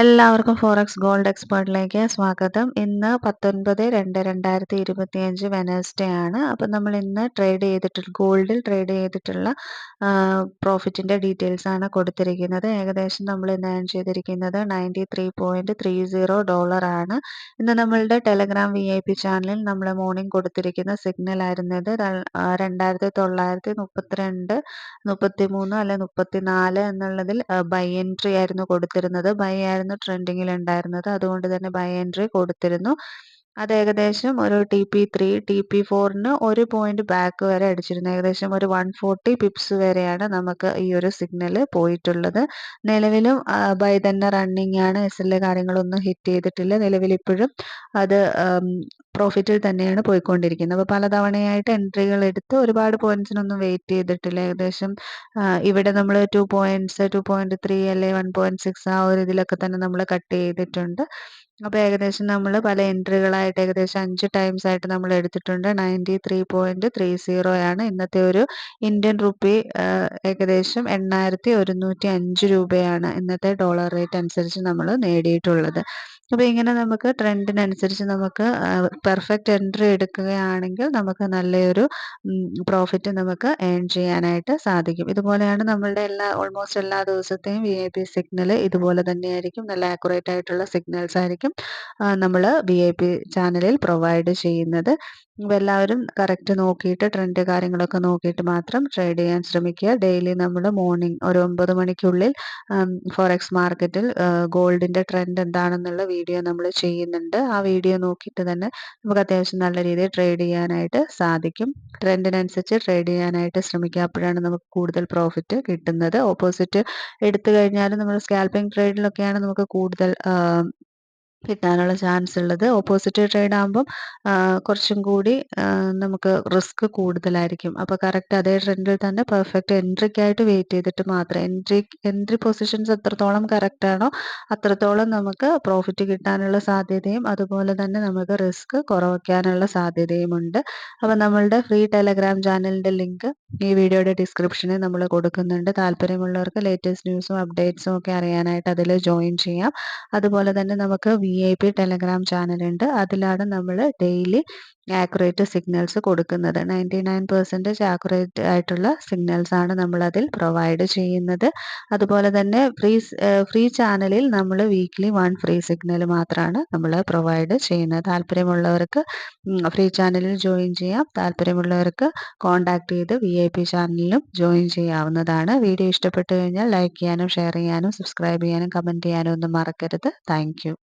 എല്ലാവർക്കും forex gold എക്സ്പേർട്ടിലേക്ക് സ്വാഗതം. ഇന്ന് 19/2/2025 വെനസ്ഡേ ആണ്. അപ്പം നമ്മൾ ഇന്ന് ഗോൾഡിൽ ട്രേഡ് ചെയ്തിട്ടുള്ള പ്രോഫിറ്റിൻ്റെ ഡീറ്റെയിൽസ് ആണ് കൊടുത്തിരിക്കുന്നത്. ഏകദേശം നമ്മൾ ഇന്ന് ഏൺ ചെയ്തിരിക്കുന്നത് $93.30 ആണ്. ഇന്ന് നമ്മളുടെ ടെലഗ്രാം VIP ചാനലിൽ നമ്മൾ മോർണിംഗ് കൊടുത്തിരിക്കുന്ന സിഗ്നൽ ആയിരുന്നത് 2932, 33 അല്ലെ 34 എന്നുള്ളതിൽ ബൈ എൻട്രി ആയിരുന്നു കൊടുത്തിരുന്നത്. ബൈ ആയിരുന്നു ട്രെൻഡിങ്ങിൽ ഉണ്ടായിരുന്നത്. അതുകൊണ്ട് തന്നെ ബൈ എൻട്രി കൊടുത്തിരുന്നു. അത് ഏകദേശം ഒരു TP3, TP4ന് ഒരു പോയിന്റ് ബാക്ക് വരെ അടിച്ചിരുന്നു. ഏകദേശം ഒരു 140 പിപ്സ് വരെയാണ് നമുക്ക് ഈ ഒരു സിഗ്നൽ പോയിട്ടുള്ളത്. നിലവിലും ബൈ തന്നെ റണ്ണിങ് ആണ്. SL കാര്യങ്ങളൊന്നും ഹിറ്റ് ചെയ്തിട്ടില്ല. നിലവിൽ ഇപ്പോഴും അത് പ്രോഫിറ്റിൽ തന്നെയാണ് പോയിക്കൊണ്ടിരിക്കുന്നത്. അപ്പോൾ പലതവണയായിട്ട് എൻട്രികൾ എടുത്ത് ഒരുപാട് പോയിന്റ്സിനൊന്നും വെയിറ്റ് ചെയ്തിട്ടില്ല. ഏകദേശം ഇവിടെ നമ്മൾ 2 പോയിന്റ്സ്, 2.3 അല്ലെ 1.6 ആ ഒരു ഇതിലൊക്കെ തന്നെ നമ്മൾ കട്ട് ചെയ്തിട്ടുണ്ട്. അപ്പോൾ ഏകദേശം നമ്മൾ പല എൻട്രികളായിട്ട് ഏകദേശം 5 ടൈംസ് ആയിട്ട് നമ്മൾ എടുത്തിട്ടുണ്ട്. 93.30 ആണ് ഇന്നത്തെ ഒരു ഇന്ത്യൻ റുപ്പി. ഏകദേശം 8105 രൂപയാണ് ഇന്നത്തെ ഡോളർ റേറ്റ് അനുസരിച്ച് നമ്മൾ നേടിയിട്ടുള്ളത്. അപ്പോൾ ഇങ്ങനെ നമുക്ക് ട്രെൻഡിനനുസരിച്ച് നമുക്ക് പെർഫെക്റ്റ് എൻട്രി എടുക്കുകയാണെങ്കിൽ നമുക്ക് നല്ലൊരു പ്രോഫിറ്റ് നമുക്ക് ഏൺ ചെയ്യാനായിട്ട് സാധിക്കും. ഇതുപോലെയാണ് നമ്മളുടെ ഓൾമോസ്റ്റ് എല്ലാ ദിവസത്തെയും VIP സിഗ്നൽ ഇതുപോലെ തന്നെയായിരിക്കും. നല്ല ആക്യുറേറ്റ് ആയിട്ടുള്ള സിഗ്നൽസ് ആയിരിക്കും നമ്മൾ VIP ചാനലിൽ പ്രൊവൈഡ് ചെയ്യുന്നത്. അപ്പോൾ എല്ലാവരും കറക്റ്റ് നോക്കിയിട്ട് ട്രെൻഡ് കാര്യങ്ങളൊക്കെ നോക്കിയിട്ട് മാത്രം ട്രേഡ് ചെയ്യാൻ ശ്രമിക്കുക. ഡെയിലി നമ്മൾ മോർണിംഗ് ഒരു 9 മണിക്കുള്ളിൽ ഫോറക്സ് മാർക്കറ്റിൽ ഗോൾഡിൻ്റെ ട്രെൻഡ് എന്താണെന്നുള്ള വീഡിയോ നമ്മൾ ചെയ്യുന്നുണ്ട്. ആ വീഡിയോ നോക്കിയിട്ട് തന്നെ നമുക്ക് അത്യാവശ്യം നല്ല രീതിയിൽ ട്രേഡ് ചെയ്യാനായിട്ട് സാധിക്കും. ട്രെൻഡിനനുസരിച്ച് ട്രേഡ് ചെയ്യാനായിട്ട് ശ്രമിക്കുക. അപ്പോഴാണ് നമുക്ക് കൂടുതൽ പ്രോഫിറ്റ് കിട്ടുന്നത്. ഓപ്പോസിറ്റ് എടുത്തു കഴിഞ്ഞാൽ നമ്മൾ സ്കാൽപ്പിംഗ് ട്രേഡിലൊക്കെയാണ് നമുക്ക് കൂടുതൽ കിട്ടാനുള്ള ചാൻസ് ഉള്ളത്. ഓപ്പോസിറ്റ് ട്രേഡ് ആകുമ്പം കുറച്ചും കൂടി നമുക്ക് റിസ്ക് കൂടുതലായിരിക്കും. അപ്പോൾ കറക്റ്റ് അതേ ട്രെൻഡിൽ തന്നെ പെർഫെക്റ്റ് എൻട്രിക്കായിട്ട് വെയിറ്റ് ചെയ്തിട്ട് മാത്രം എൻട്രി പൊസിഷൻസ് എത്രത്തോളം കറക്റ്റ് ആണോ അത്രത്തോളം നമുക്ക് പ്രോഫിറ്റ് കിട്ടാനുള്ള സാധ്യതയും അതുപോലെ തന്നെ നമുക്ക് റിസ്ക് കുറയ്ക്കാനുള്ള സാധ്യതയുമുണ്ട്. അപ്പോൾ നമ്മളുടെ ഫ്രീ ടെലഗ്രാം ചാനലിൻ്റെ ലിങ്ക് ഈ വീഡിയോയുടെ ഡിസ്ക്രിപ്ഷനിൽ നമ്മൾ കൊടുക്കുന്നുണ്ട്. താല്പര്യമുള്ളവർക്ക് ലേറ്റസ്റ്റ് ന്യൂസും അപ്ഡേറ്റ്സും ഒക്കെ അറിയാനായിട്ട് അതിൽ ജോയിൻ ചെയ്യാം. അതുപോലെ തന്നെ നമുക്ക് VIP ടെലഗ്രാം ചാനലുണ്ട്. അതിലാണ് നമ്മൾ ഡെയിലി ആക്യുറേറ്റ് സിഗ്നൽസ് കൊടുക്കുന്നത്. 99% ആക്യുറേറ്റ് ആയിട്ടുള്ള സിഗ്നൽസ് ആണ് നമ്മളതിൽ പ്രൊവൈഡ് ചെയ്യുന്നത്. അതുപോലെ തന്നെ ഫ്രീ ചാനലിൽ നമ്മൾ വീക്ക്ലി 1 ഫ്രീ സിഗ്നൽ മാത്രമാണ് നമ്മൾ പ്രൊവൈഡ് ചെയ്യുന്നത്. താല്പര്യമുള്ളവർക്ക് ഫ്രീ ചാനലിൽ ജോയിൻ ചെയ്യാം. താല്പര്യമുള്ളവർക്ക് കോൺടാക്ട് ചെയ്ത് VIP ചാനലിലും ജോയിൻ ചെയ്യാവുന്നതാണ്. വീഡിയോ ഇഷ്ടപ്പെട്ടു കഴിഞ്ഞാൽ ലൈക്ക് ചെയ്യാനും ഷെയർ ചെയ്യാനും സബ്സ്ക്രൈബ് ചെയ്യാനും കമൻറ്റ് ചെയ്യാനും ഒന്നും മറക്കരുത്. Thank you.